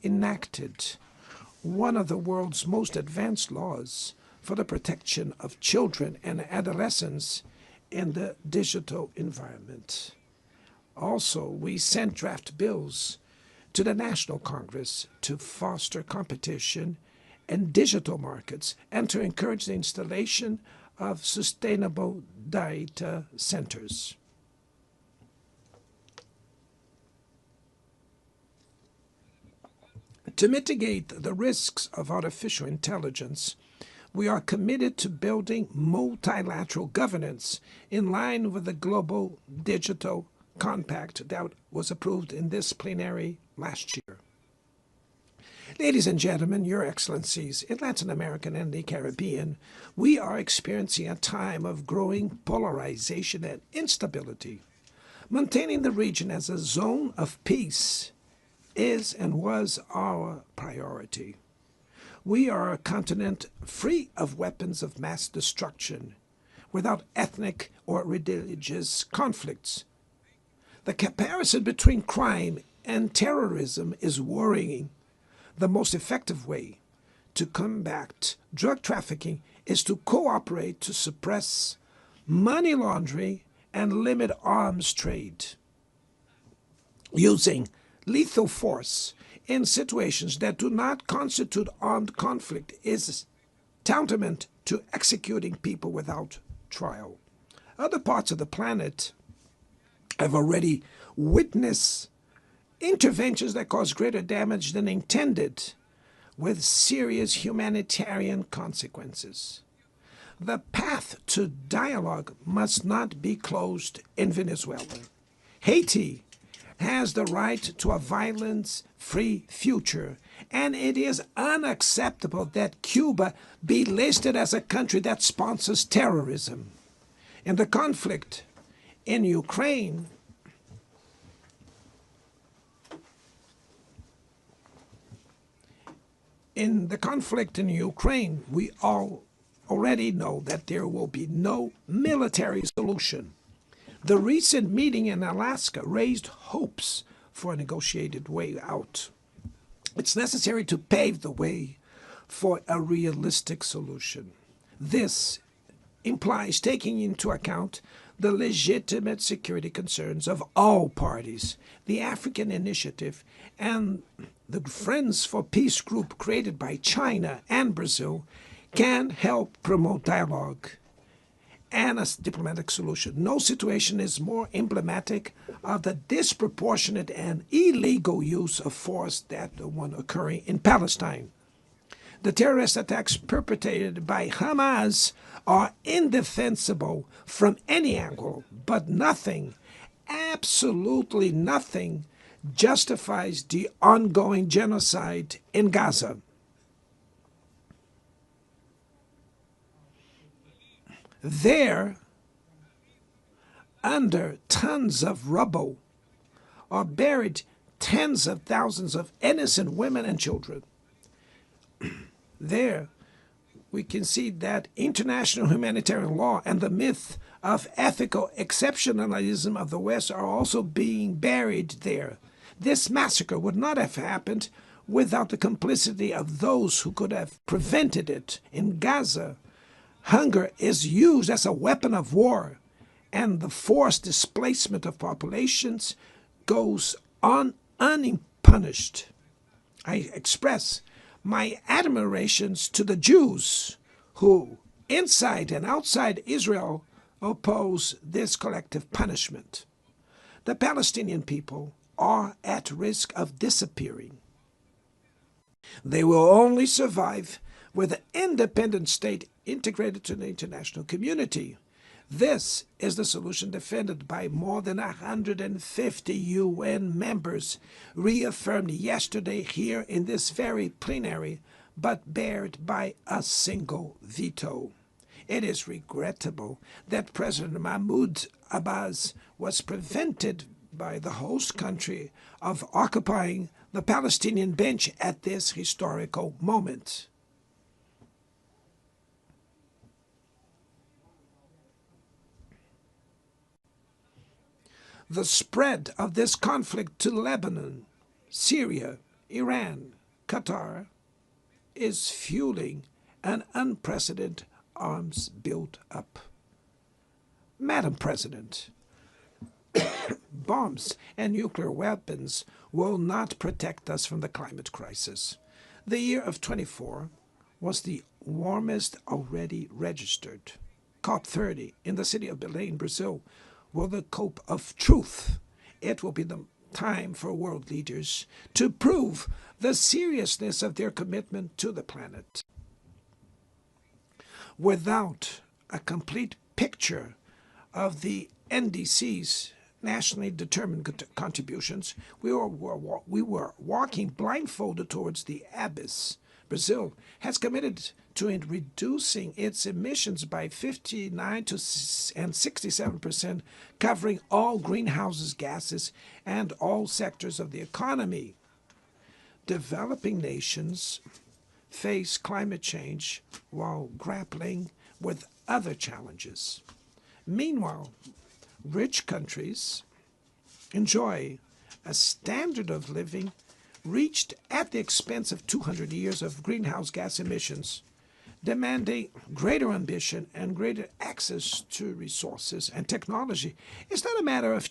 enacted one of the world's most advanced laws for the protection of children and adolescents in the digital environment. Also, we sent draft bills to the National Congress to foster competition in digital markets and to encourage the installation of sustainable data centers. To mitigate the risks of artificial intelligence, we are committed to building multilateral governance in line with the Global Digital Compact that was approved in this plenary last year. Ladies and gentlemen, Your Excellencies, in Latin America and the Caribbean, we are experiencing a time of growing polarization and instability. Maintaining the region as a zone of peace is and was our priority. We are a continent free of weapons of mass destruction, without ethnic or religious conflicts. The comparison between crime and terrorism is worrying. The most effective way to combat drug trafficking is to cooperate to suppress money laundering and limit arms trade. Using lethal force in situations that do not constitute armed conflict is tantamount to executing people without trial. Other parts of the planet have already witnessed interventions that cause greater damage than intended, with serious humanitarian consequences. The path to dialogue must not be closed in Venezuela. Haiti has the right to a violence-free future, and it is unacceptable that Cuba be listed as a country that sponsors terrorism. In the conflict in Ukraine, we all already know that there will be no military solution. The recent meeting in Alaska raised hopes for a negotiated way out. It's necessary to pave the way for a realistic solution. This implies taking into account the legitimate security concerns of all parties. The African Initiative and the Friends for Peace group created by China and Brazil can help promote dialogue and a diplomatic solution. No situation is more emblematic of the disproportionate and illegal use of force than the one occurring in Palestine. The terrorist attacks perpetrated by Hamas are indefensible from any angle, but nothing, absolutely nothing, justifies the ongoing genocide in Gaza. There, under tons of rubble, are buried tens of thousands of innocent women and children. There, we can see that international humanitarian law and the myth of ethical exceptionalism of the West are also being buried there. This massacre would not have happened without the complicity of those who could have prevented it. In Gaza, hunger is used as a weapon of war, and the forced displacement of populations goes on unpunished. I express my admirations to the Jews who, inside and outside Israel, oppose this collective punishment. The Palestinian people are at risk of disappearing. They will only survive with an independent state integrated to the international community. This is the solution defended by more than 150 UN members, reaffirmed yesterday here in this very plenary, but barred by a single veto. It is regrettable that President Mahmoud Abbas was prevented by the host country of occupying the Palestinian bench at this historical moment. The spread of this conflict to Lebanon, Syria, Iran, Qatar, is fueling an unprecedented arms build-up. Madam President, bombs and nuclear weapons will not protect us from the climate crisis. The year of 24 was the warmest already registered. COP30 in the city of Belém, Brazil, will the COP of truth. It will be the time for world leaders to prove the seriousness of their commitment to the planet. Without a complete picture of the NDC's nationally determined contributions, we were walking blindfolded towards the abyss. Brazil has committed to reducing its emissions by 59% and 67%, covering all greenhouse gases and all sectors of the economy. Developing nations face climate change while grappling with other challenges. Meanwhile, rich countries enjoy a standard of living reached at the expense of 200 years of greenhouse gas emissions, demanding greater ambition and greater access to resources and technology. It's not a matter of